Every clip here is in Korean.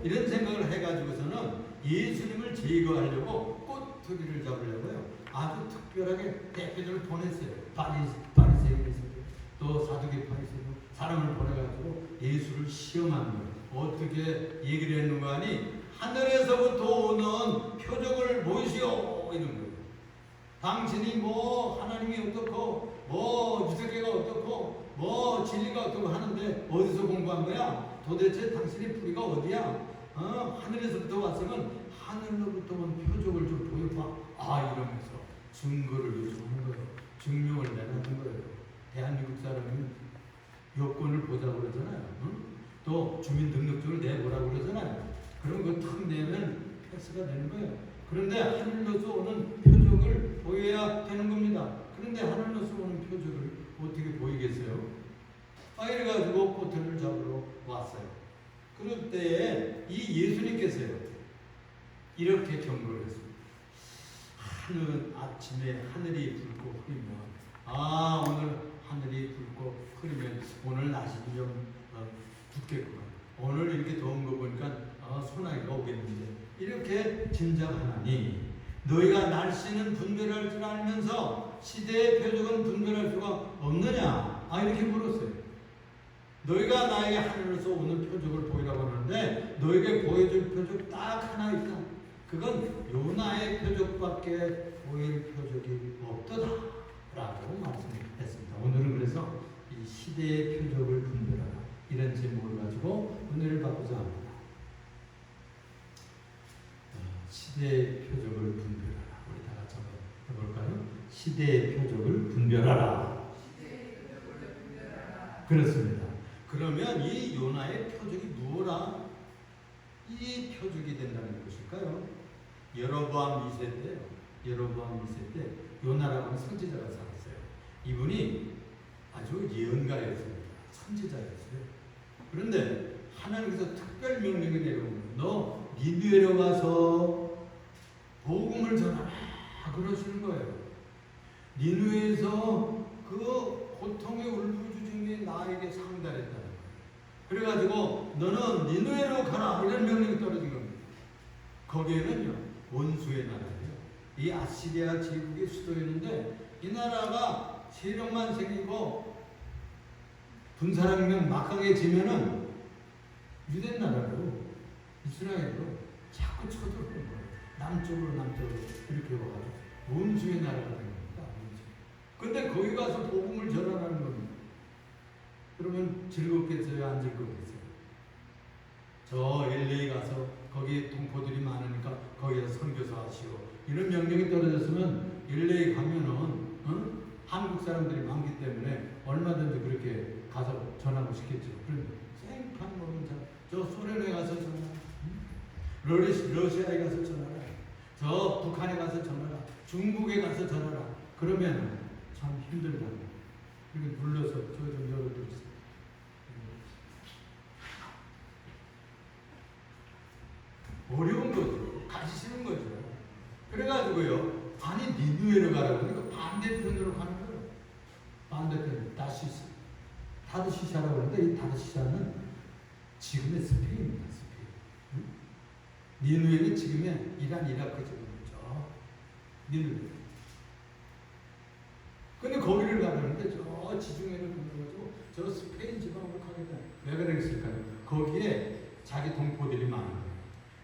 이런 생각을 해가지고서는 예수님을 제거하려고 꼬투리를 잡으려고요. 아주 특별하게 대표들을 보냈어요. 바리새인들, 또 사두개 파리새인들 사람을 보내가지고 예수를 시험하는 거예요. 어떻게 얘기를 했는가 하니 하늘에서부터 오는 표적을 보시오 이런 거예요. 당신이 뭐 하나님이 어떻고 뭐 유대교가 어떻고 뭐 진리가 어떻고 하는데 어디서 공부한 거야? 도대체 당신의 뿌리가 어디야? 하늘에서부터 왔으면 하늘로부터 온 표적을 좀 보여봐. 이러면서 증거를 요청하는 거예요. 증명을 내놓는 거예요. 대한민국 사람은 여권을 보자고 그러잖아요. 또 주민등록증을 내보라고 그러잖아요. 그런 거 탁 내면 패스가 되는 거예요. 그런데 하늘로서 오는 표적을 보여야 되는 겁니다. 그런데 하늘로서 오는 표적을 어떻게 보이겠어요? 이래가지고 꼬투리를 잡으러 왔어요. 그럴 때에 이 예수님께서요 이렇게 경고를 했습니다. 하늘 아침에 하늘이 붉고 흐리면 오늘 하늘이 붉고 흐리면 오늘 날씨도 좀 붓겠구만. 오늘 이렇게 더운 거 보니까 소나기가 오겠는데 이렇게 짐작하나니 너희가 날씨는 분별할 줄 알면서 시대의 표적은 분별할 수가 없느냐? 이렇게 물었어요. 너희가 나에게 하늘에서 오는 표적을 보이라고 하는데 너에게 보여줄 표적 딱 하나 있다. 그건 요나의 표적밖에 보일 표적이 없도다 라고 말씀했습니다. 오늘은 그래서 이 시대의 표적을 분별하라 이런 제목을 가지고 은혜를 받고자 합니다. 시대의 표적을 분별하라. 우리 다 같이 한번 해볼까요? 시대의 표적을 분별하라. 그렇습니다. 그러면 이 요나의 표적이 무엇라? 이 표적이 된다는 것일까요? 여로보암 2세 때요. 여로보암 2세 때 요나라고 하는 선지자가 살았어요. 이분이 아주 예언가였습니다. 선지자였어요. 그런데 하나님께서 특별 명령이 내려오면 너 니느웨로 가서 복음을 전하라 그러시는 거예요. 니느웨에서 그 고통의 울부짖음이 나에게 상달했다는 거예요. 그래가지고 너는 니느웨로 가라 이런 명령이 떨어진 겁니다. 거기에는요 원수의 나라예요. 이 아시리아 제국의 수도였는데 이 나라가 세력만 생기고 군사력면 막강해지면은 유대 나라로 이스라엘로 자꾸 쳐들어오는 거예요. 남쪽으로 이렇게 와가지고 원수의 나라가 된 겁니다. 근데 거기 가서 복음을 전하라는 겁니다. 그러면 즐겁겠어요? 안 즐겁겠어요? 저 LA 가서 거기 동포들이 많으니까 거기서 선교사 하시오. 이런 명령이 떨어졌으면 LA 가면은 한국 사람들이 많기 때문에 얼마든지 그렇게 가서 전하고 싶겠죠. 그런데 생판 모르는 사람, 저 소련에 가서 전하라, 러시아에 가서 전하라, 저 북한에 가서 전하라, 중국에 가서 전하라. 그러면 참 힘들다. 이렇게 눌러서 저 좀 열어주세요. 어려운 거죠. 가시는 거죠. 그래가지고요. 아니 니느웨로 가라고 그러니까 반대편으로 가는 거예요. 반대편 다르시샤라고 하는데 이 다르시샤는 지금의 스페인입니다. 스페인. 니느웨는 지금의 이란 이라크 지역이죠. 니느웨. 근데 거기를 가라는데 저 지중해를 건너가지고 저 스페인 지방으로 가겠다. 왜 그랬을까요? 거기에 자기 동포들이 많은 거예요.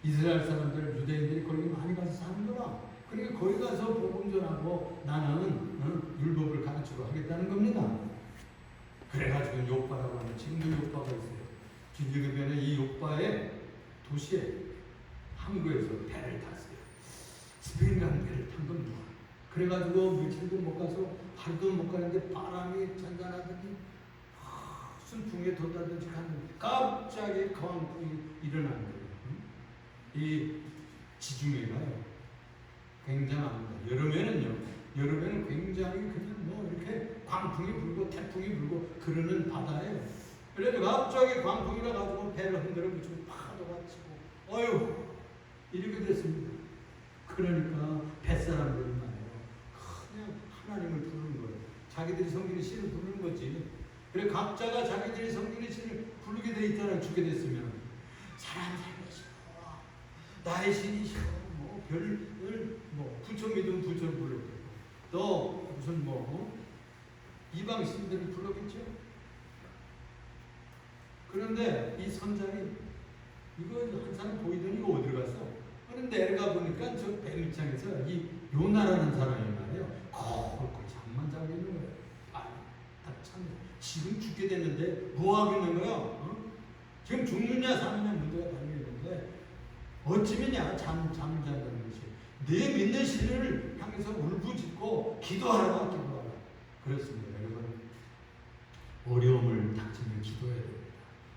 이스라엘 사람들, 유대인들이 거기 많이 가서 사는 거라. 그러니까 거기 가서 복음 전하고 나는 율법을 가르치고 하겠다는 겁니다. 그래가지고 요빠라고 하는 지금도 요빠가 있어요. 주주교변에 이 요빠의 도시에 항구에서 배를 탔어요. 스페인 가는 배를 탄 겁니다. 그래가지고 며칠도 못 가서 하루도 못 가는데 바람이 잔잔하더니 순풍에 돋다든지 가는 갑자기 광풍이 일어나는 거예요. 이 지중해가요. 굉장합니다. 여름에는 굉장히 그냥 뭐 이렇게 광풍이 불고 태풍이 불고 그러는 바다예요. 그래도 갑자기 광풍이라 가지고 배를 흔들어 붙이고 파도가 치고 어휴 이렇게 됐습니다. 그러니까 뱃사람들이 말이에요. 그냥 하나님을 부르는 거예요. 자기들이 섬기는 신을 부르는 거지. 그래 각자가 자기들이 섬기는 신을 부르게 돼 있잖아요. 죽게 됐으면 사람 살려주고 나의 신이시여. 뭐 별을 뭐 부처 믿으면 부처를 부르고 또 무슨 이방 신들을 불렀겠죠. 그런데 이 선장이 이거 한 사람 보이더니 이거 어디로 갔어? 그런데 내려가 보니까 저 배 밑창에서 이 요나라는 사람이 말이에요. 거울 잠만 자고 있는 거예요. 참 지금 죽게 됐는데 뭐 하고 있는 거예요? 지금 죽느냐 사느냐 문제가 달려 있는데 어찌면야 잠을 잔다는 것이 내 믿는 신을 향해서 울부짖고 기도하라. 그렇습니다. 여러분 어려움을 닥치면 기도해야 됩니다.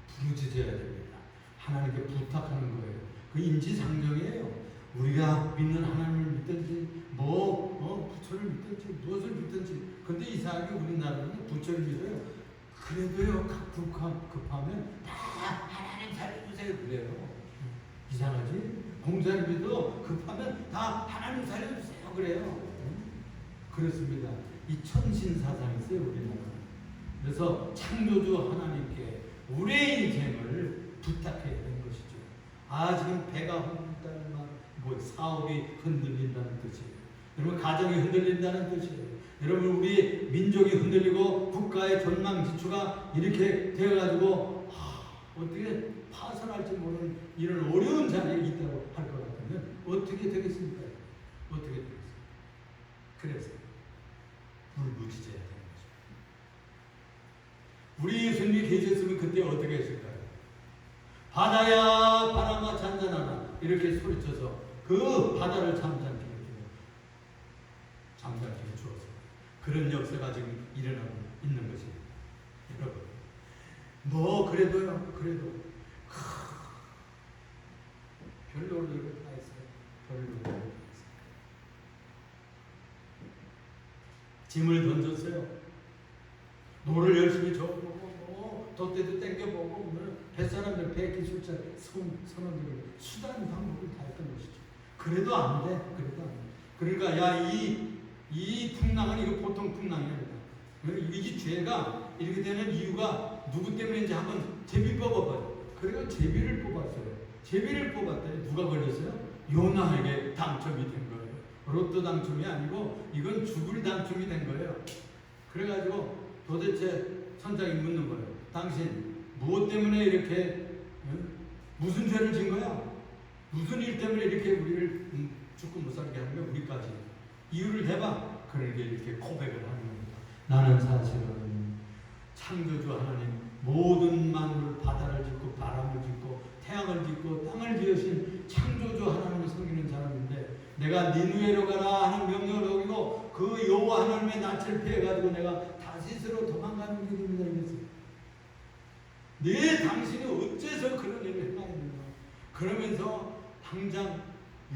부르짖어야 됩니다. 하나님께 부탁하는 거예요. 그 인지상정이에요. 우리가 믿는 하나님을 믿든지 부처를 믿든지 무엇을 믿든지. 근데 이상하게 우리나라는 부처를 믿어요. 그래도요 급하면 다 하나님 살려주세요 그래요. 이상하지? 공자님도 급하면 다 하나님 살려주세요 그래요. 그렇습니다. 이 천신사상이 있어요 우리나라. 그래서 창조주 하나님께 우리의 인생을 부탁해야 되는 것이죠. 지금 배가 흔들린다는 사업이 흔들린다는 뜻이에요. 여러분 가정이 흔들린다는 뜻이에요. 여러분 우리 민족이 흔들리고 국가의 전망지추가 이렇게 되어가지고 어떻게 파산할지 모르는 이런 어려운 자리에 있다고 할 것 같으면 어떻게 되겠습니까? 어떻게 되겠습니까? 그래서 울부짖어야 되는 거죠. 우리 예수님이 계셨으면 그때 어떻게 했을까요? 바다야 바람아 잔잔하라 이렇게 소리쳐서 그 바다를 잠잠케 주었어요. 그런 역사가 지금 일어나고 있는 것입니다. 여러분 그래도 별로 노력을 다 했어요. 짐을 던졌어요. 노를 열심히 져보고 돛대도 땡겨보고 뱃사람들 배기술자 선원들을 수단 방법을 다 했던 것이죠. 그래도 안 돼. 그러니까 이 풍랑은 이거 보통 풍랑이 아니다. 이 죄가 이렇게 되는 이유가 누구 때문인지 한번 제비 뽑아봐요. 그리고 제비를 뽑았어요. 제비를 뽑았더니 누가 걸렸어요? 요나에게 당첨이 된 거예요. 로또 당첨이 아니고 이건 죽을 당첨이 된 거예요. 그래가지고 도대체 선장이 묻는 거예요. 당신 무엇 때문에 이렇게 무슨 죄를 진 거야? 무슨 일 때문에 이렇게 우리를 죽고 못 살게 하는 거야? 우리까지 이유를 해봐. 그러게 이렇게 고백을 하는 겁니다. 나는 사실은 창조주 하나님 모든 만물 바다를 짓고 바람을 짓고 태양을 짓고 땅을 지으신 창조주 하나님을 섬기는 사람인데 내가 니누에로 가라 하는 명령을 어기고 그 여호와 하나님의 낯을 피해가지고 내가 다시스로 도망가는 길입니다. 당신이 어째서 그런 일을 행하는가? 그러면서 당장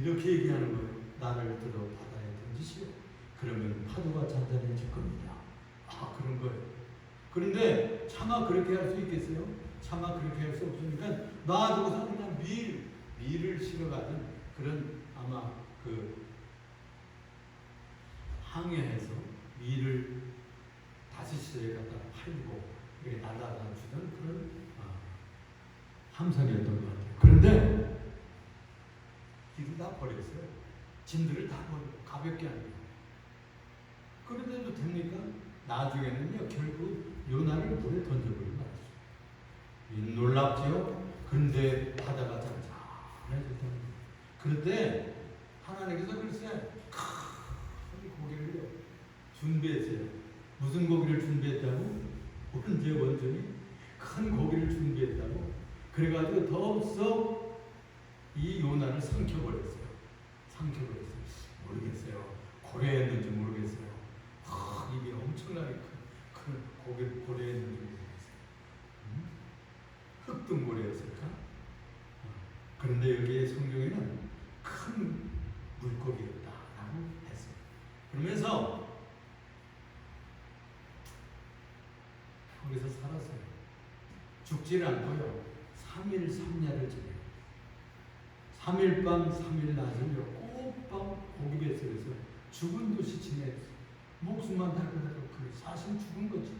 이렇게 얘기하는 거예요. 나를 들어 바다에 던지시오. 그러면 파도가 잔잔해질 겁니다. 그런 거예요. 그런데 차마 그렇게 할 수 있겠어요? 차마 그렇게 할 수 없으니까 놔두고서 그냥 밀을 실어가는 그런 아마 항해해서 밀을 다시스에 갖다 팔고 이렇게 날아다 주는 그런 함선이었던 것 같아요. 그런데 길을 다 버렸어요. 짐들을 다 버리고 가볍게 합니다. 그런데도 됩니까? 나중에는요 결국 요나를 물에 던져버리고 말았어요. 놀랍지요? 그런데 바다가 잔잔해졌다는 거예요. 그런데 하나님께서 글쎄 큰 고기를 준비했어요. 무슨 고기를 준비했다고? 언제 원전이 큰 고기를 준비했다고? 그래가지고 더없어 이 요나를 삼켜버렸어요. 모르겠어요. 고래였는지 모르겠어요. 입이 엄청나게 큰 고래였는지 모르겠어요. 흑등고래였을까? 그런데 여기에 성경에는 큰 물고기였다라고 했어요. 그러면서 거기서 살았어요. 죽지를 않고요. 3일 3야를 지내요. 3일 밤 3일 낮을요. 꼬박 고기뱃속에서 죽은 듯이 지냈어요. 목숨만 달고 사실 죽은 거지.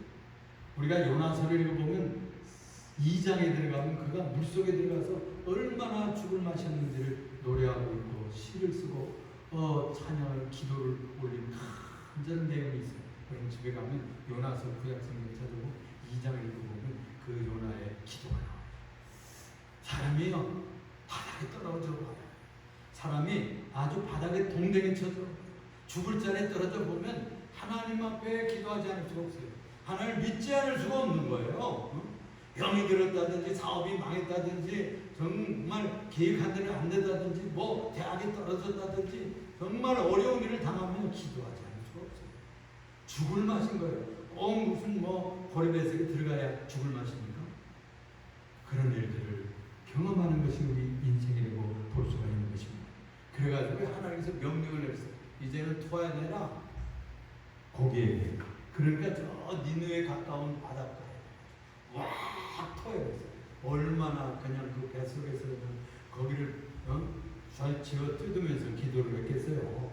우리가 요나서를 읽어보면 2장에 들어가면 그가 물속에 들어가서 얼마나 죽을 마셨는지를 노래하고 하는 요나서 구약성경 찾아보고 2장을 읽어보면 그 요나의 기도가 나와요. 사람이요 바닥에 떨어져 봐요. 사람이 아주 바닥에 동댕이 쳐져 죽을 자리에 떨어져 보면 하나님 앞에 기도하지 않을 수가 없어요. 하나님을 믿지 않을 수가 없는 거예요. 병이 들었다든지 사업이 망했다든지 정말 계획한 대로 안 된다든지 뭐 대학에 떨어졌다든지 정말 어려운 일을 당하면 기도하지 않을 수가 없어요. 죽을 맛인 거예요. 꼭 무슨 뭐 고래뱃속에 들어가야 죽을 맛입니까? 그런 일들을 경험하는 것이 우리 인생이라고 볼 수가 있는 것입니다. 그래가지고 하나님께서 명령을 내렸어요. 이제는 토해내라 고기에게. 그러니까 저 니느웨 가까운 바닷가에 와 토해냈어요. 얼마나 그냥 그 뱃속에서는 거기를 잘 지어 뜯으면서 기도를 했겠어요.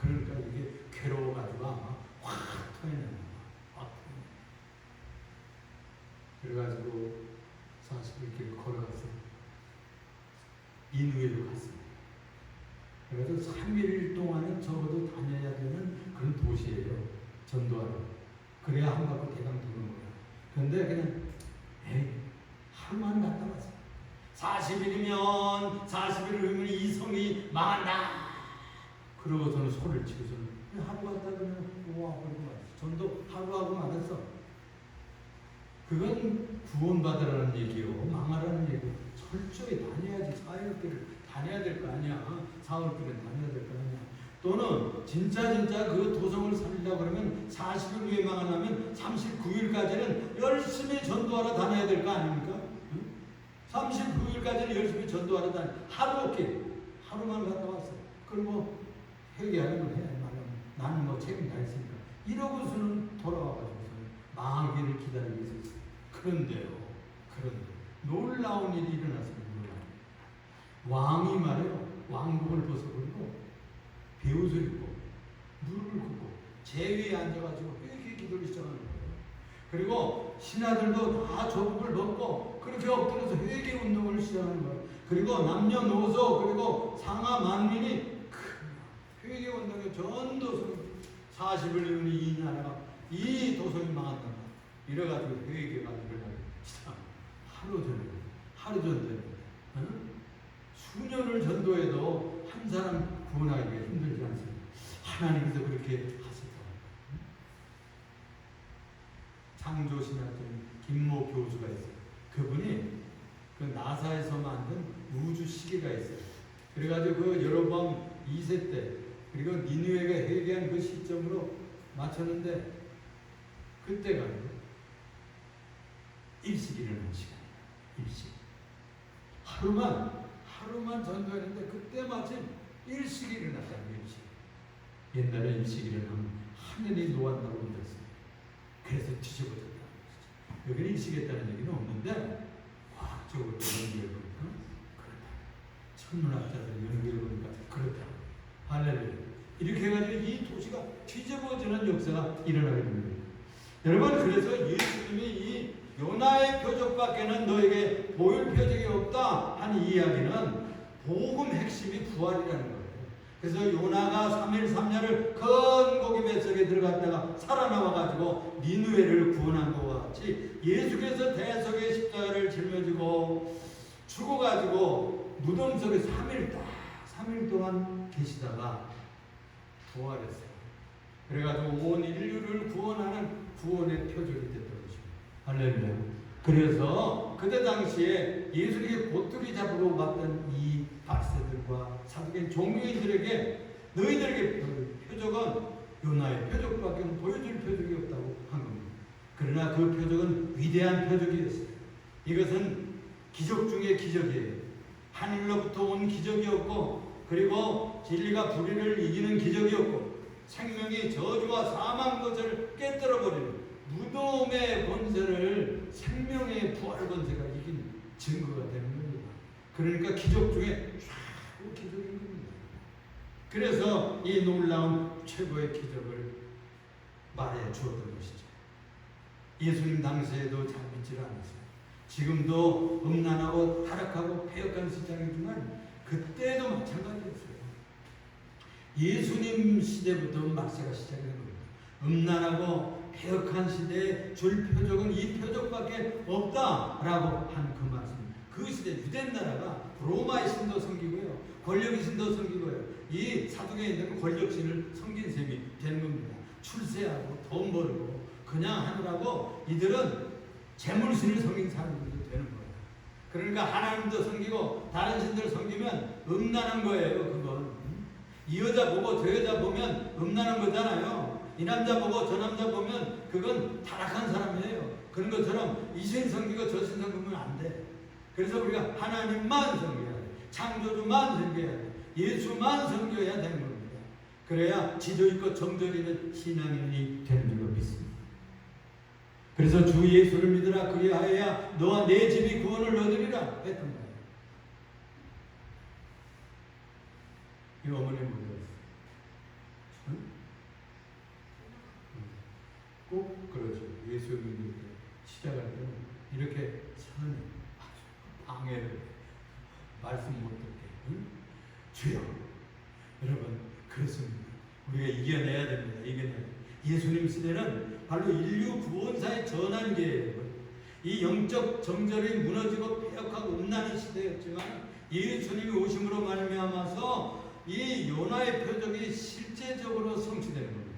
그러니까 이게 괴로워가지고 아마 확 토해내는 거야. 그래가지고 40일 걸어갔어요. 니느웨로 갔습니다. 그래서 3일 동안은 적어도 다녀야 되는 그런 도시예요. 전도하러. 그래야 한 바퀴 대강 도는 거야. 근데 그냥 하루만 갔다 왔어요. 40일을 후면 이 성이 망한다. 그러고 저는 소리를 치고서는 하루 갔다 그냥 우와 그러고 말았어. 전도 하루 하고 말았어. 그건 구원받으라는 얘기요. 망하라는 얘기요. 철저히 다녀야지. 사역길을 다녀야 될 거 아니야. 사월길을 다녀야 될 거 아니야. 또는 진짜 그 도성을 살리려고 그러면 40일 후에 망하려면 39일까지는 열심히 전도하러 다녀야 될 거 아닙니까? 39일까지는 열심히 전도하러 다녀. 하루만 갔다 왔어. 그럼 뭐 회개하는 걸 해야 말하면 나는 뭐 책임 다 했으니까. 이러고서는 돌아와가지고서는 망하기를 기다리고 있었어요. 그런데 놀라운 일이 일어났습니다. 왕이 말이에요. 왕복을 벗어버리고 베옷을 입고 무릎을 꿇고 제위에 앉아가지고 회개 기도를 시작하는 거예요. 그리고 신하들도 다 조복을 벗고 그렇게 엎드려서 회개 운동을 시작하는 거예요. 그리고 남녀노소 그리고 상하 만민이 회개 운동의 전 도성이 40을 이루는 이 나라가 이 도성이 망한다. 이래가지고 회개가 일어나기 시작합니다. 하루 전에 수년을 전도해도 한 사람 구원하기가 힘들지 않습니다. 하나님께서 그렇게 하셨다. 창조신학자인 김모 교수가 있어요. 그분이 그 나사에서 만든 우주 시계가 있어요. 그래가지고 그 여로보암 2세 때 그리고 니느웨가 회개한 그 시점으로 맞췄는데 그때가 일식이 일어난 시간이에요. 일식. 하루만 전도했는데 그때 마침 일식이 일어났다는 일식. 옛날에 일식이 일어나면 하늘이 노한다고 그랬어요. 그래서 뒤집어졌다는 것이죠. 여기는 일식했다는 얘기는 없는데 과학적으로 연구해보니까 그렇다. 천문학자들 연구해보니까 그렇다. 할렐루야. 이렇게 해가지고 이 도시가 뒤집어지는 역사가 일어나게 됩니다. 여러분 그래서 예수님이 이 요나의 표적밖에는 너에게 보일 표적이 없다 하는 이야기는 복음 핵심이 부활이라는 거예요. 그래서 요나가 3일 3야를 큰 고기 뱃속에 들어갔다가 살아나와가지고 니느웨를 구원한 것과 같이 예수께서 대속의 십자가를 짊어지고 죽어가지고 무덤 속에 3일 동안 계시다가 부활했어요. 그래가지고 온 인류를 구원하는 구원의 표적이 됐던 것입니다. 할렐루야. 그래서 그때 당시에 예수님께 고투리 잡으러 갔던 이 박사들과 사두개인 종교인들에게 너희들에게 표적은 요나의 표적밖에 보여줄 표적이 없다고 한 겁니다. 그러나 그 표적은 위대한 표적이었어요. 이것은 기적 중의 기적이에요. 하늘로부터 온 기적이었고 그리고 진리가 불의를 이기는 기적이었고 생명이 저주와 사망 것을 깨뜨려버리는 무덤의 권세를 생명의 부활 권세가 이긴 증거가 되는 겁니다. 그러니까 기적 중에 최고 기적인 겁니다. 그래서 이 놀라운 최고의 기적을 말해 주었던 것이죠. 예수님 당시에도 잘 믿지 않았어요. 지금도 음란하고 타락하고 폐역한 세상이지만 그때도 마찬가지였어요. 예수님 시대부터 막세가 시작된 겁니다. 음란하고 개혁한 시대에 줄 표적은 이 표적밖에 없다라고 한 그 말씀. 그 시대 유대 나라가 로마의 신도 섬기고요, 권력의 신도 섬기고요, 이 사두개인들은 권력신을 섬긴 셈이 되는 겁니다. 출세하고 돈 벌고 그냥 하느라고 이들은 재물신을 섬긴 사람들도 되는 거예요. 그러니까 하나님도 섬기고 다른 신들 섬기면 음란한 거예요. 그건 이 여자 보고 저 여자 보면 음란한 거잖아요. 이 남자 보고 저 남자 보면 그건 타락한 사람이에요. 그런 것처럼 이 신 섬기고 저 신 섬기면 안 돼. 그래서 우리가 하나님만 섬겨야 돼. 창조주만 섬겨야 돼. 예수만 섬겨야 되는 겁니다. 그래야 지도 있고 정도 있는 신앙인이 되는 줄로 믿습니다. 그래서 주 예수를 믿으라. 그리하여야 너와 내 집이 구원을 얻으리라 했던 거예요. 이 어머니는 뭐였어요? 응? 꼭 그러죠. 예수 믿을 때 시작할 때는 이렇게 선을 방해를 말씀 못 듣게. 응? 주여, 여러분 그렇습니다. 우리가 이겨내야 됩니다. 이겨내야 됩니다. 예수님 시대는 바로 인류 구원사의 전환기예요. 이 영적 정절이 무너지고 폐역하고 음란한 시대였지만 예수님이 오심으로 말미암아서 이 요나의 표적이 실제적으로 성취되는 겁니다.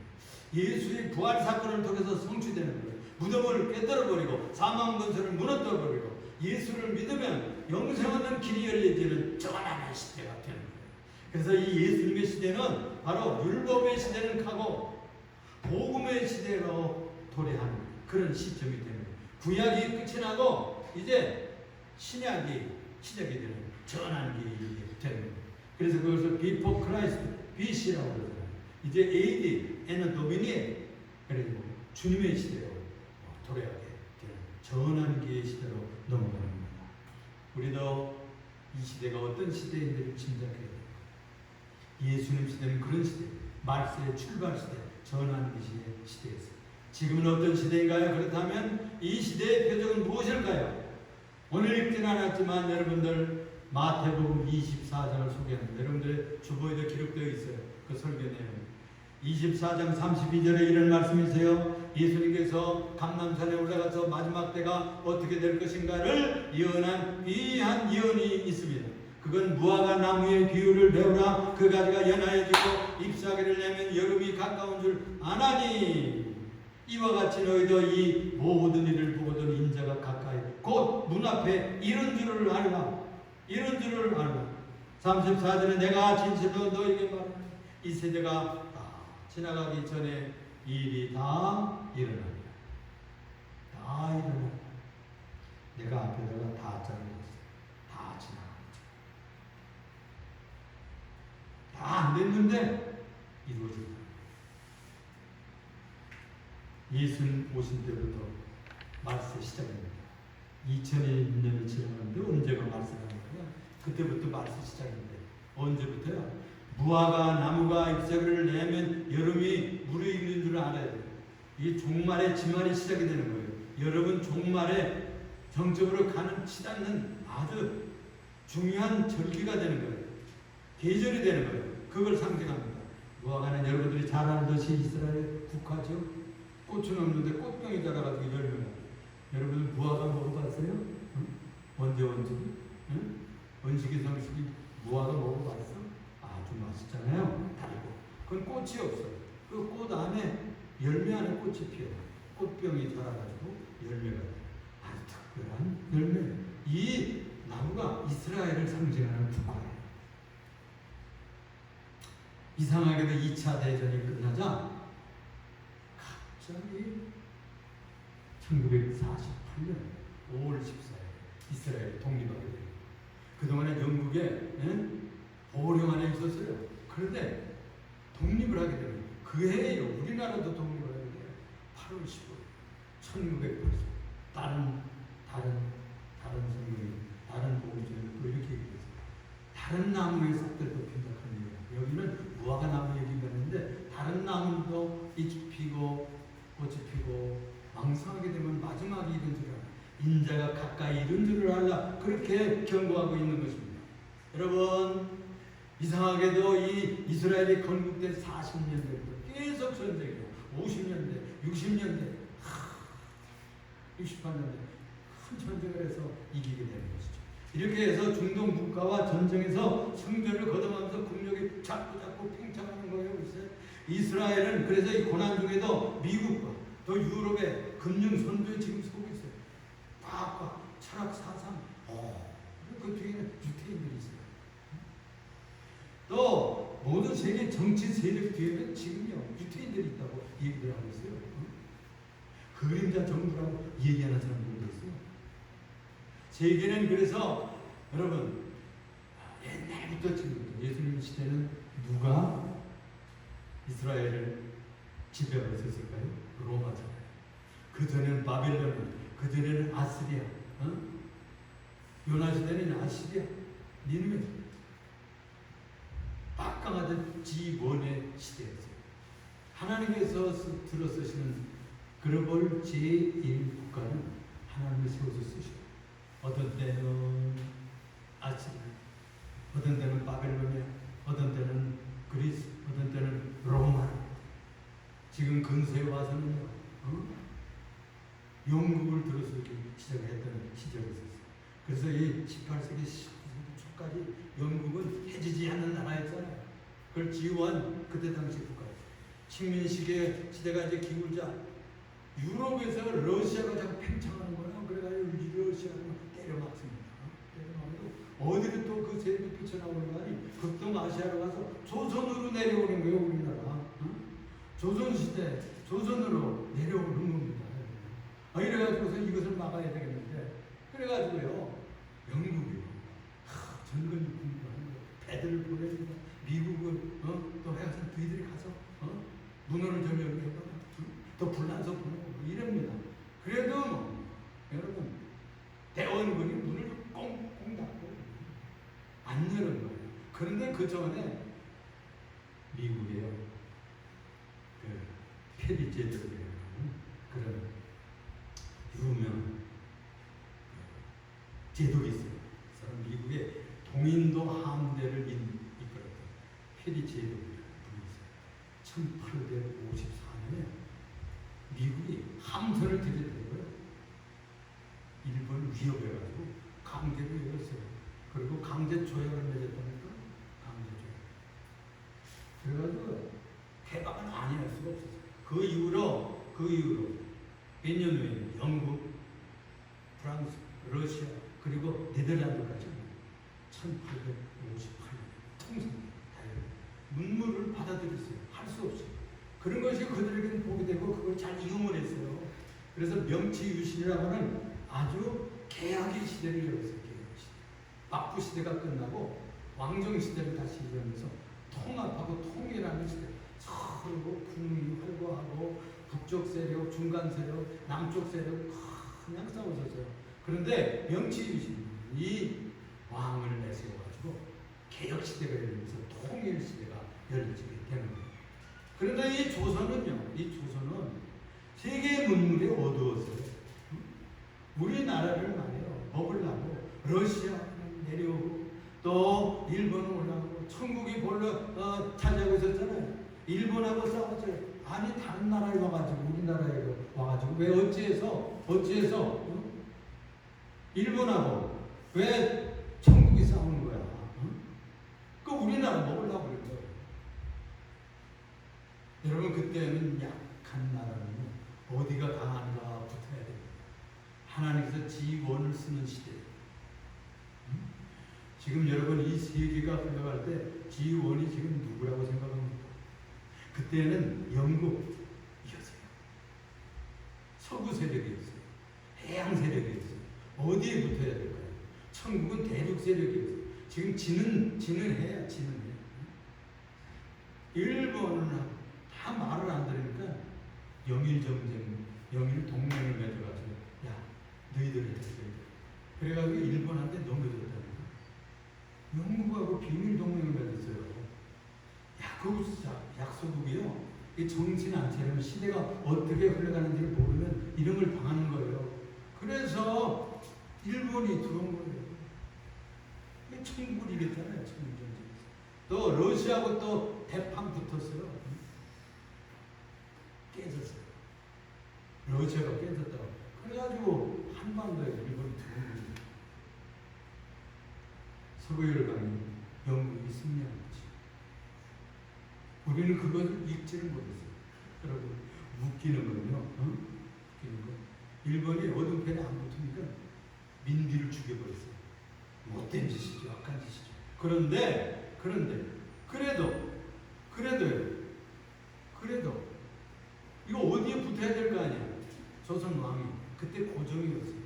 예수의 부활 사건을 통해서 성취되는 거예요. 무덤을 깨뜨려버리고 사망 권세를 무너뜨려버리고 예수를 믿으면 영생 얻는 길이 열려지는 전환의 시대가 되는 거예요. 그래서 이 예수님의 시대는 바로 율법의 시대는 가고 복음의 시대로 도래하는 그런 시점이 되는 거예요. 구약이 끝이 나고 이제 신약이 시작이 되는 전환기이 되는 거예요. 그래서 그것을 Before Christ, BC라고 그러잖아요. 이제 AD, N 도미니, 그리고 주님의 시대로 도래하게 되는 전환기의 시대로 넘어가는 겁니다. 우리도 이 시대가 어떤 시대인지를 짐작해야 됩니다. 예수님 시대는 그런 시대, 말세의 출발 시대, 전환기의 시대였어요. 지금은 어떤 시대인가요? 그렇다면 이 시대의 표적은 무엇일까요? 오늘 읽지는 않았지만 여러분들 마태복음 24장을 소개하는 여러분들의 주보에도 기록되어 있어요. 그 설교 내용 24장 32절에 이런 말씀이세요. 예수님께서 감람산에 올라가서 마지막 때가 어떻게 될 것인가를 예언한 귀한 예언이 있습니다. 그건 무화과 나무의 비유를 배우라. 그 가지가 연하여지고 잎사귀를 내면 여름이 가까운 줄 아나니 이와 같이 너희도 이 모든 일을 보거든 인자가 가까이 곧 문 앞에 이런 줄을 알라. 이런 줄을 알라. 34절에 내가 진실로 너희에게 말하노니 이 세대가 지나가기 전에 이 일이 다 일어납니다. 다 일어납니다. 내가 앞에다가 다 짜놓았어요. 다 지나갑니다. 다 안 됐는데 이루어집니다. 예수님 오신 때부터 말세 시작입니다. 2000년이 지나갔는데 언제가 말세가 나요? 그때부터 말세 시작인데 언제부터요? 무화과 나무가 잎사귀를 내면 여름이 무르익는 줄 알아야 돼요. 이 종말의 지말이 시작이 되는 거예요. 여러분 종말에 정적으로 가는 치닫는 아주 중요한 절기가 되는 거예요. 계절이 되는 거예요. 그걸 상징합니다. 무화과는 여러분들이 잘 알듯이 이스라엘 국화죠. 꽃은 없는데 꽃병이 자라가지고 열매가. 여러분 무화과 먹어봤어요? 응? 언제 원식이? 응? 원식이 성식이 무화과 먹어봤어? 아주 맛있잖아요. 달고. 그건 꽃이 없어요. 그 꽃 안에 열매 안에 꽃이 피어요. 꽃병이 자라가지고 열매가 돼요. 아주 특별한 열매. 이 나무가 이스라엘을 상징하는 국화예요. 이상하게도 2차 대전이 끝나자 갑자기 1948년 5월 14일 이스라엘이 독립하게 돼요. 그동안에 영국에 보령 안에 있었어요. 그런데 독립을 하게 되면 그 해에요. 우리나라도 독립을 하게 돼요. 8월 15일 1980. 다른 성경이 다른 복음서에는 또 이렇게 얘기했어요. 다른 나무의 싹들도 핀다는 얘기예요. 여기는 무화과 나무 얘기가 있는데 다른 나무도 잎이 피고 꽃이 피고 망성하게 되면 마지막이 이런 줄 알아. 인자가 가까이 이런 줄을 알라. 그렇게 경고하고 있는 것입니다. 여러분 이상하게도 이 이스라엘이 건국된 40년 전부터 계속 전쟁이에요. 50년대, 60년대, 68년대 큰 전쟁을 해서 이기게 되는 것이죠. 이렇게 해서 중동 국가와 전쟁에서 승전을 거듭하면서 국력이 자꾸 팽창하는 거예요. 글쎄. 이스라엘은 그래서 이 고난 중에도 미국과 또 유럽의 금융 선두에 지금 서고 있어요. 과학과 철학 사상, 그 뒤에는 유태인들이 있어요. 또 모든 세계 정치 세력 뒤에는 지금요 유태인들이 있다고 얘기를 하고 있어요. 그림자 정부라고 얘기하는 사람들도 있어요. 세계는 그래서 여러분 옛날부터 지금부터 예수님 시대는 누가 이스라엘을 지배하고 있었을까요? 로마잖아요. 그 전에는 바벨론, 그 전에는 아스리아, 요나 시대는 아시리아, 니느웨, 막강하던 지원의 시대였어요. 하나님께서 들어서시는 글로벌 제1국가는 하나님이 세워서 쓰셔요. 어떤 때는 아시리아, 어떤 때는 바벨로니아, 어떤 때는 그리스, 어떤 때는 로마. 지금 근세에 와서는요, 영국을 들어서기 시작했던 시절이 있었어요. 그래서 이 18세기 19세기 초까지 영국은 해지지 않는 나라였잖아요. 그걸 지휘한 그때 당시 국가였어요. 식민시계 시대가 이제 기울자 유럽에서 러시아가 자꾸 팽창하는 거예요. 그래가지고 러시아는 때려맞습니다. 때려맞고 어디로 또 그 세력이 뛰쳐나오는 거 아니? 극동아시아로 가서 조선으로 내려오는 거예요, 우리나라. 조선시대, 조선으로 내려오는 겁니다. 이래가지고서 이것을 막아야 되겠는데, 그래가지고요, 영국이요, 전근이 공부하는 거, 배들을 보내니까 미국을, 또 해서 너희들이 가서, 문호를 점령해봐, 또 불란서 보내고, 이럽니다. 그래도, 여러분, 대원군이 문을 꽁꽁 닫고, 안 여는 거예요. 그런데 그 전에, 미국에요, 페리 제도라는 그런 유명 제독이 있어요. 그 미국의 동인도 함대를 이끌었던 페리 제독이라는 분이 있어요. 1854년에 미국이 함선을 들이대는 거예요. 일본을 위협해가지고 강제로 열었어요. 그리고 강제 조약을 맺었다니까. 강제 조약. 그래가지고 개방은 안 할 수가 없었어요. 그 이후로 몇 년 후에 영국, 프랑스, 러시아 그리고 네덜란드까지 1858년 통상 문물을 받아들였어요. 할 수 없이. 그런 것이 그들에게는 복이 되고 그걸 잘 이용을 했어요. 그래서 명치유신이라고 하는 아주 개혁의 시대를 열었어요. 개혁의 시대. 막부 시대가 끝나고 왕정 시대를 다시 열면서 통합하고 통일하는 시대. 서로 국민이 활보하고 북쪽 세력, 중간 세력, 남쪽 세력 그냥 싸우셨어요. 그런데 명치유신이 왕을 내세워가지고 개혁 시대가 열리면서 통일 시대가 열리게 되는 거예요. 그런데 이 조선은 세계 문물이 어두웠어요. 우리나라를 말이에요. 먹으려고 러시아 내려오고 또 일본은 올라가고 천국이 볼로 차지하고 있었잖아요. 일본하고 싸웠어요. 아니 다른 나라에 와가지고 우리나라에 와가지고 왜 어찌해서 일본하고 왜 천국이 싸우는 거야? 그 우리나라 먹으려고 그런 거예요. 여러분 그때는 약한 나라는 어디가 강한가 붙어야 됩니다. 하나님께서 지원을 쓰는 시대. 지금 여러분 이 세계가 흘러갈 때 지원이 지금 누구라고 생각합니까? 그때는 영국이었어요. 서구 세력이었어요. 해양 세력이었어요. 어디에 붙어야 될까요? 천국은 대륙 세력이었어요. 지금 지는 해야. 일본은 다 말을 안 들으니까 영일 동맹을 맺어가지고 너희들이 했어요. 그래가지고 일본한테 넘겨줬다니까. 영국하고 비밀 동맹을 맺었어요. 그 약소국이요. 이 정신 안 차리면 시대가 어떻게 흘러가는지를 모르면 이런 걸 당하는 거예요. 그래서 일본이 들어온 거예요. 천국이겠잖아요. 또 러시아하고 또 대판 붙었어요. 깨졌어요. 러시아가 깨졌다고. 그래가지고 한반도에 일본이 들어온 거예요. 서구열강이 영국이 승리한 거지. 우리는 그것을 읽지를 못했어요. 여러분, 웃기는 건요. 웃기는 거. 일본이 어둠편에 안 붙으니까 민비를 죽여버렸어요. 못된 짓이죠. 악한 짓이죠. 그런데 그래도 이거 어디에 붙어야 될 거 아니야. 조선 왕이 그때 고종이었어요.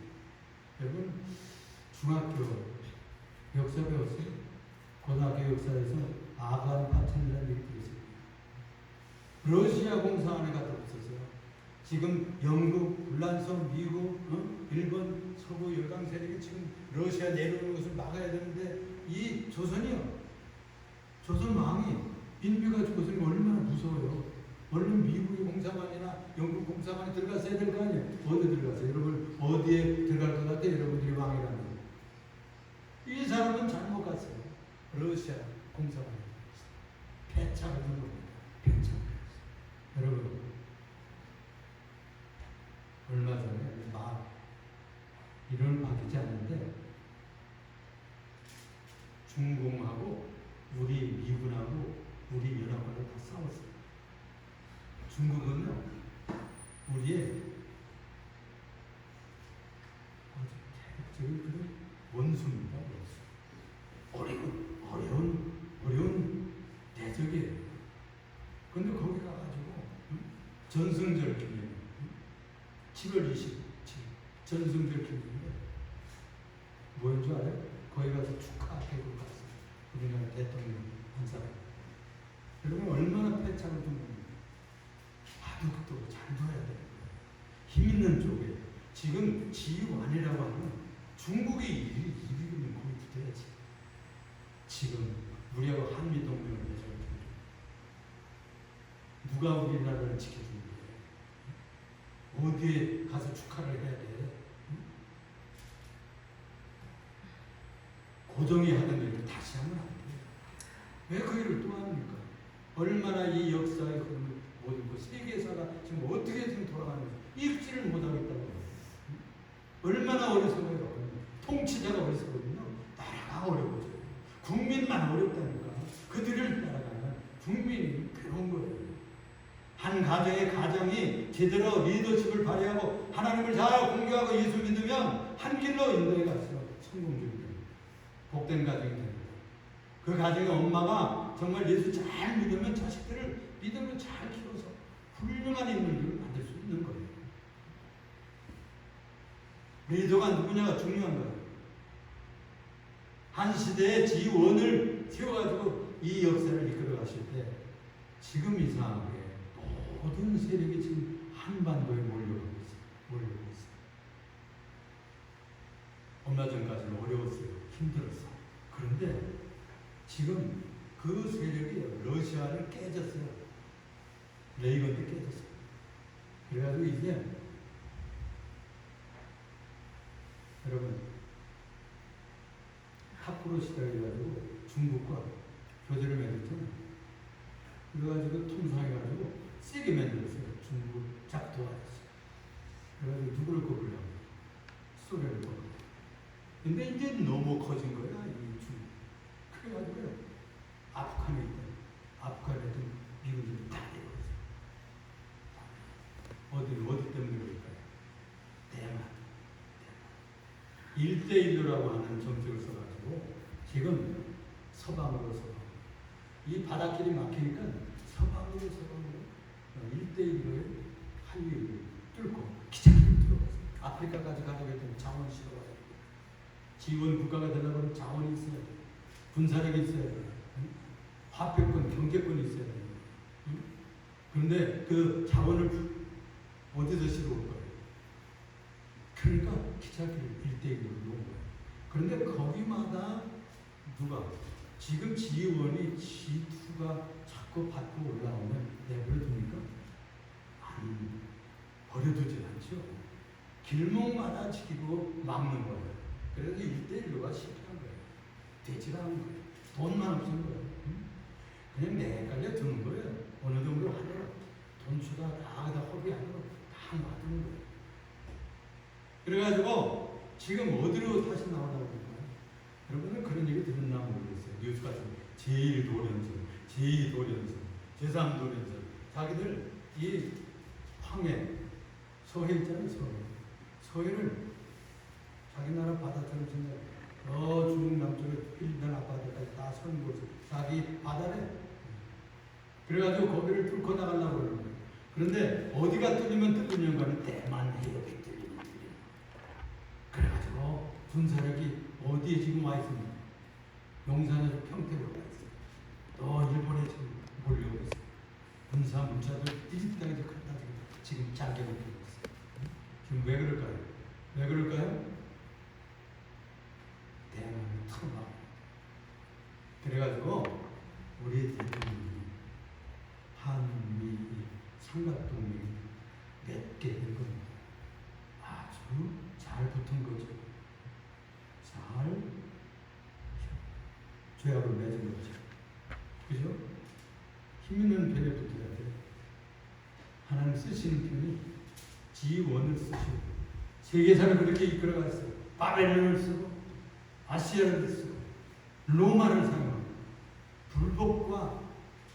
여러분, 중학교 역사 배웠어요. 고등학교 역사에서 아간 파천이라는 얘기 들었어요. 러시아 공사관에 갔다 없었어요. 지금 영국, 불란서, 미국, 일본, 서구 열강 세력이 지금 러시아 내려오는 것을 막아야 되는데 이 조선이요. 조선 왕이 민비가 죽었으니 얼마나 무서워요. 얼른 미국의 공사관이나 영국 공사관에 들어갔어야 될 거 아니에요. 어디 들어갔어요? 여러분 어디에 들어갈 것 같아요? 여러분들이 왕이라면. 이 사람은 잘못 갔어요. 러시아 공사관에 배차가 된 겁니다. 배차. 여러분 얼마 전에 이름을 바뀌지 않는데 중공하고 우리 미군하고 우리 연합군하고 다 싸웠어요. 중국은요 우리의 대략적인 원수입니다. 어려운 대적이에요. 근데 거기 가가지고 전승절 기념 7월 27일 전승절 기념인데 뭐인 줄 알아요? 거기 가서 축하하고 갔어요. 우리나라 대통령 한 사람. 여러분 얼마나 패착을 둔 겁니까? 바둑도 잘 둬야 돼요. 힘 있는 쪽에 지금 지휘관이라고 하면 중국이 이기면 거기 붙어야지. 지금 우리하고 한미 동맹을 맺어야 돼. 누가 우리나라를 지켜주는 거예요? 어디에 가서 축하를 해야 돼? 고종이 하던 일을 다시 하면 안 돼요. 왜 그 일을 또 합니까? 얼마나 이 역사의 흐름을 못 읽고 세계사가 지금 어떻게 지금 돌아가는지 읽지를 못하겠다고. 얼마나 어리석어요. 통치자가 어리석거든요. 나라가 어려워져요. 국민만 어렵다니까. 그들을 따라가는 국민이 괴로운 거예요. 한 가정이 제대로 리더십을 발휘하고 하나님을 잘 공경하고 예수 믿으면 한 길로 인도에 가서 성공적입니다. 복된 가정이 됩니다. 그 가정의 엄마가 정말 예수 잘 믿으면 자식들을 믿음으로 잘 키워서 훌륭한 인물들을 만들 수 있는 거예요. 리더가 누구냐가 중요한 거예요. 한 시대의 지원을 세워가지고 이 역사를 이끌어 가실 때 지금 이상하게 모든 세력이 지금 한반도에 몰려가고 있어요. 얼마 전까지는 어려웠어요. 힘들었어요. 그런데 지금 그 세력이 러시아를 깨졌어요. 레이건도 깨졌어요. 그래가지고 이제 여러분 탑으로 시작해가지고 중국과 교제를 맺었잖아요. 그래가지고 통상해가지고 세게 만들었어요. 중국 작 도와줬어요. 그래가지고 누구를 꼽으려고? 소련을 꼽으려고. 근데 이제 너무 커진 거야, 이 중국. 그래가지고요, 아프간에 있던 미국인들이 다 내려왔어요. 어디 때문에 그럴까요? 대만. 1대1로라고 하는 정책을 써가지고 지금 서방으로 이 바닷길이 막히니까 서방으로 1대1로의 한류를 뚫고 기차길을 들어가서 아프리카까지 가려고 했더니 자원이 싫어가지고 지원 국가가 되려면 자원이 있어야 돼. 군사력이 있어야 돼. 화폐권, 경제권이 있어야 돼. 그런데 그 자원을 어디서 실어올 거예요? 그러니까 기차길을 1대1로 놓은 거예요. 그런데 거기마다 누가 지금 지원이 G2가 자꾸 받고 올라오면 내버려둡니까? 안 버려두질 않죠. 길목마다 지키고 막는 거예요. 그래서 1대1로가 실패한 거예요. 되질 않은 거예요. 돈만 없는 거예요. 그냥 내깔려 두는 거예요. 어느 정도 하더라도 돈 주다 다 허비 안 하고 다 놔두는 거예요. 지금 어디로 다시 나오려고 그럴까요? 여러분은 그런 얘기 들었나 모르겠어요. 뉴스 같은 제1도련전, 제2도련전, 제3도련전. 자기들 이 황해, 서해 있잖아요. 서해를 자기 나라 바다처럼 생각해. 중국 남쪽에 일본 앞바다까지 다 선 곳이 자기 바다래. 그래가지고 거기를 뚫고 나가려고 그러는 거예요. 그런데 어디가 뚫리면 뚫리는 거는 대만 해역이 뚫리면. 그래가지고 군사력이 어디에 지금 와 있습니까? 용산에서 평택으로 가 있어요. 또 일본에 지금 몰려오고 있어요. 군사 문자들 뒤집다가 지금 자격을 피우고 있어요. 지금 왜 그럴까요? 왜 그럴까요? 대만을 털어봐. 그래가지고 우리 대통령이 한미 삼각동맹이 몇 개 된 겁니다. 아주 잘 붙은 거죠. 잘 조약을 맺은 거죠. 그죠? 힘 있는 편에 붙어야 돼요. 하나님 쓰시는 편이 지원을 쓰시고 세계사를 그렇게 이끌어갔어요. 바벨론을 쓰고 아시아를 쓰고 로마를 사용하고 불법과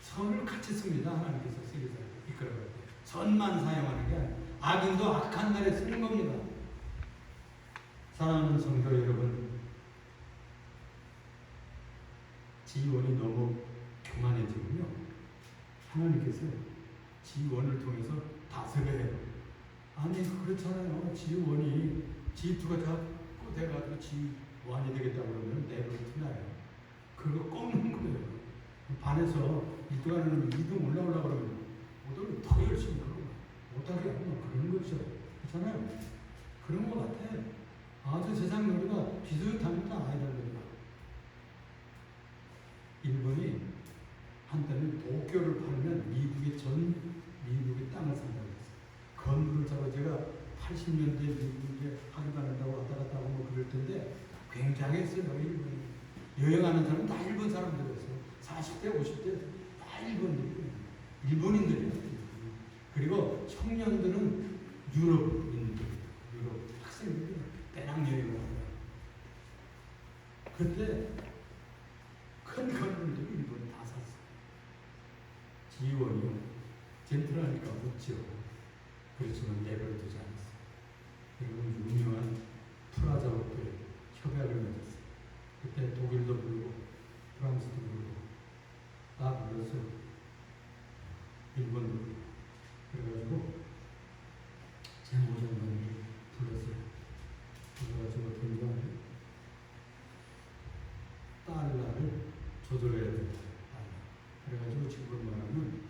선을 같이 씁니다. 하나님께서 세계사를 이끌어갈 때 선만 사용하는 게 아니라 악인도 악한 날에 쓰는 겁니다. 사랑하는 성도 여러분, 지원이 너무 교만해지군요. 하나님께서 지원을 통해서 다스려요. 아니 그렇잖아요. 지원이 지투가 자꾸 돼가지고 지원이 되겠다고 그러면 내버려 두나요? 그거 꺾는 거예요. 반에서 1등하는 2등 올라오려고 그러면 오늘 더 열심히 하고 못하게 하고 그런 거죠. 그렇잖아요. 그런 거 같아. 아주 세상 놀이가 비슷합니다. 아이들입니다. 일본이 한때는 도쿄를 팔면 미국의 땅을 산다고 했어요. 건물을 사고 제가 80년대 미국에 학교 다닌다고 왔다 갔다 하고 뭐 그럴 텐데 굉장했어요. 일본이. 여행하는 사람은 다 일본 사람들이었어요. 40대, 50대 다 일본인들이에요. 그리고 청년들은 유럽인들, 유럽 학생들이 배낭여행을 하고요. 그때 큰 건물들이 일본이 다 샀어요. 지원이요. 젠틀하니까 묻죠. 그렇지만 내버려 두지 않았어요. 여러분 유명한 프라자국들 협약을 맺었어요. 그때 독일도 부르고 프랑스도 부르고 다 불러서 일본도 부르고 그래가지고 재무장관을 불렀어요. 그래가지고 어떤 거 달러를 조절해야 된다. 그래가지고 지금 말하면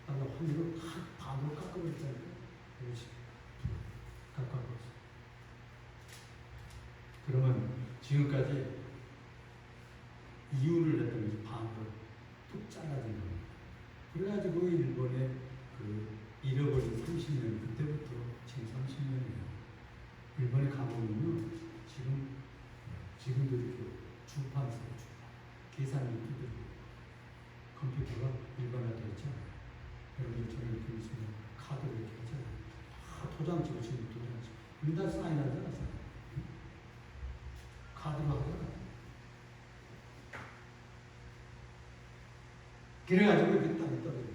달러 환율을 확 반으로 깎아버렸잖아요. 그렇지. 깎아버렸어. 그러면 지금까지 이윤을 냈던 것이 반으로 뚝 잘라진 겁니다. 그래가지고 일본의 그 잃어버린 30년, 그때부터 지금 30년이에요. 일본에 가보면요, 지금도 이렇게 주판 써요, 주판. 계산기 두드리고. 컴퓨터가 일반화되어 있잖아요. 여러분들처럼 이렇게 있으면 카드를 이렇게 하잖아요. 다 도장 찍으시면 도장 찍고. 근데 다 사인하잖아, 사인. 카드로 하잖아. 그래가지고 이렇게 땅에 떠버려요.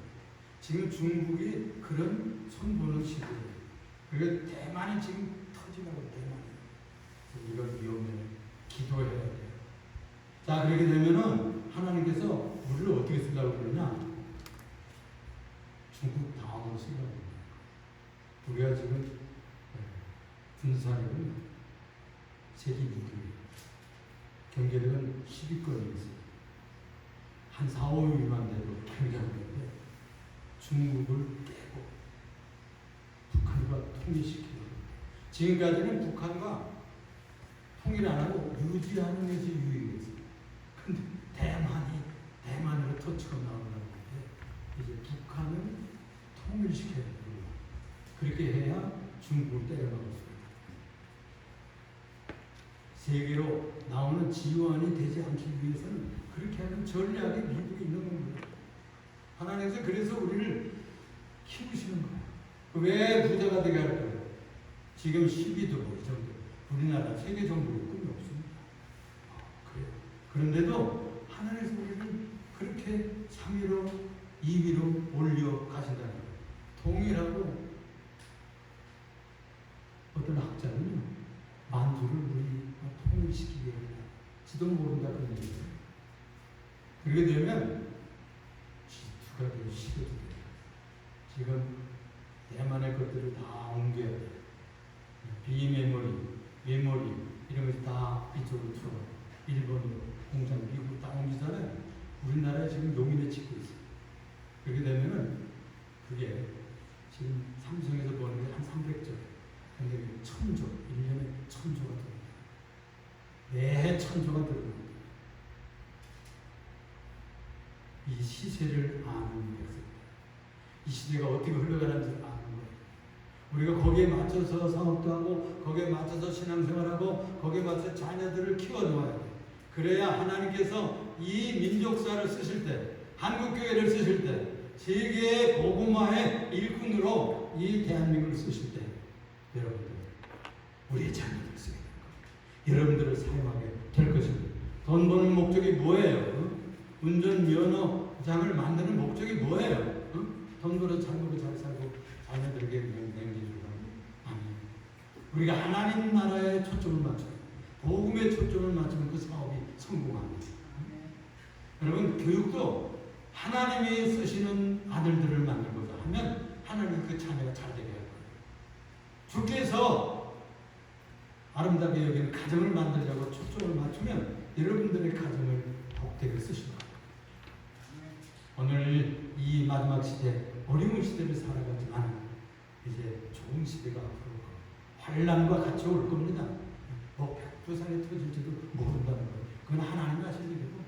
지금 중국이 그런 손보는 시대예요. 그리고 대만이 지금 터지라고 대만이. 이걸 위험해. 기도해야 돼요. 자, 그렇게 되면은 하나님께서 우리를 어떻게 쓰려고 그러냐? 중국 다음으로 쓰려고 그래요. 우리가 지금 군사력은 세계 6위예요. 경제력은 10위권에 있어요. 한 4, 5위만 돼도 굉장한데 중국을 깨고 북한과 통일시키고 지금까지는 북한과 통일 안 하고 유지하는 것이 유익이었어요. 근데 대만으로 터치가 나오는데 이제 북한을 통일시켜야 돼요. 그렇게 해야 중국을 때려막을 수 있어요. 세계로 나오는 지원이 되지 않기 위해서는 그렇게 하는 전략이 미국에 있는 겁니다. 하나님께서 그래서 우리를 키우시는 거예요. 왜 부자가 되게 할까요? 지금 12도 이 정도. 우리나라 세계 정부의 꿈이 없습니다. 그래요. 그런데도 하나님께서 우리를 그렇게 3위로 2위로 올려 가신다는 거예요. 동일하고 어떤 학자는요, 만주를 우리 통일시키게 해야 지도 모른다 그런 얘기예요. 그렇게 되면 지투가 되고 시도도 돼요. 지금 대만의 것들을 다 옮겨야 돼요. 비메모리, 메모리 이런 것이 다 이쪽으로 들어가요. 일본으로 공장, 미국 다 옮기잖아요. 우리나라에 지금 용인에 짓고 있어요. 그렇게 되면은 그게 지금 삼성에서 버는 게 한 300조. 근데 1000조, 1년에 1000조가 들어갑니다. 매해 1000조가 들어갑니다. 이 시세를 아는 것입니다. 이 시대가 어떻게 흘러가는지 아는 거예요. 우리가 거기에 맞춰서 사업도 하고, 거기에 맞춰서 신앙생활하고, 거기에 맞춰서 자녀들을 키워놓아야 돼요. 그래야 하나님께서 이 민족사를 쓰실 때, 한국교회를 쓰실 때, 세계의 복음화의 일꾼으로 이 대한민국을 쓰실 때, 여러분들, 우리의 자녀들을 쓰게 될 겁니다. 여러분들을 사용하게 될 것입니다. 돈 버는 목적이 뭐예요? 운전면허장을 만드는 목적이 뭐예요? 돈 벌어 잘 먹고 잘 살고 자녀들에게 냉기주고 아니에요. 우리가 하나님 나라에 초점을 맞춰요. 복음에 초점을 맞추면 그 사업이 성공합니다. 여러분, 교육도 하나님이 쓰시는 아들들을 만들고자 하면 하나님 그 자녀가 잘 되게 할 거예요. 주께서 아름답게 여기는 가정을 만들자고 초점을 맞추면 여러분들의 가정을 복되게 쓰실 거예요. 오늘 이 마지막 시대, 어려운 시대를 살아가지만 이제 좋은 시대가 앞으로 환란과 같이 올 겁니다. 뭐 백두산이 터질지도 모른다는 거예요. 그건 하나님이 하신 일이고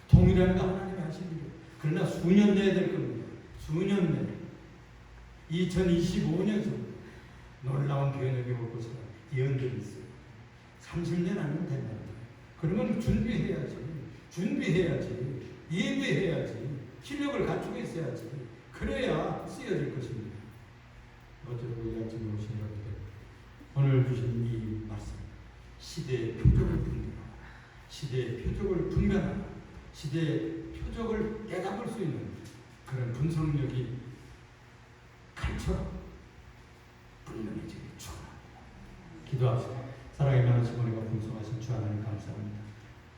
통일하는 거 하나님이 하신 일이고, 그러나 수년 내에 될 겁니다. 수년 내 2025년서 놀라운 변혁이 올 것이라 예언들이 있어요. 30년 아니면 된다. 그러면 준비해야지. 예배해야지. 실력을 갖추고 있어야지. 그래야 쓰여질 것입니다. 어쩌고 이 아침에 오신 여러분들, 오늘 주신 이 말씀, 시대의 표적을 분별하라. 시대의 표적을 분별하라. 시대의 표적을 깨닫을 수 있는 그런 분석력이 칼처럼 분명해지길 축원합니다. 기도합시다. 사랑의 많으신 우리가 풍성하신 주 하나님 감사합니다.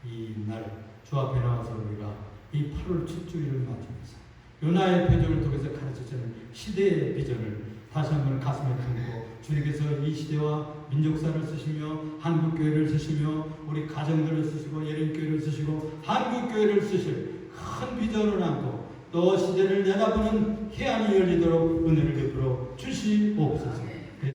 이 날 주 앞에 나와서 우리가 이 8월 첫 주일을 맞으면서 요나의 표적을 통해서 가르쳐주는 시대의 비전을 다시 한번 가슴에 품고, 주님께서 이 시대와 민족사를 쓰시며 한국교회를 쓰시며 우리 가정들을 쓰시고 예림교회를 쓰시고 한국교회를 쓰실 큰 비전을 안고 또 시대를 내다보는 해안이 열리도록 은혜를 베풀어 주시옵소서.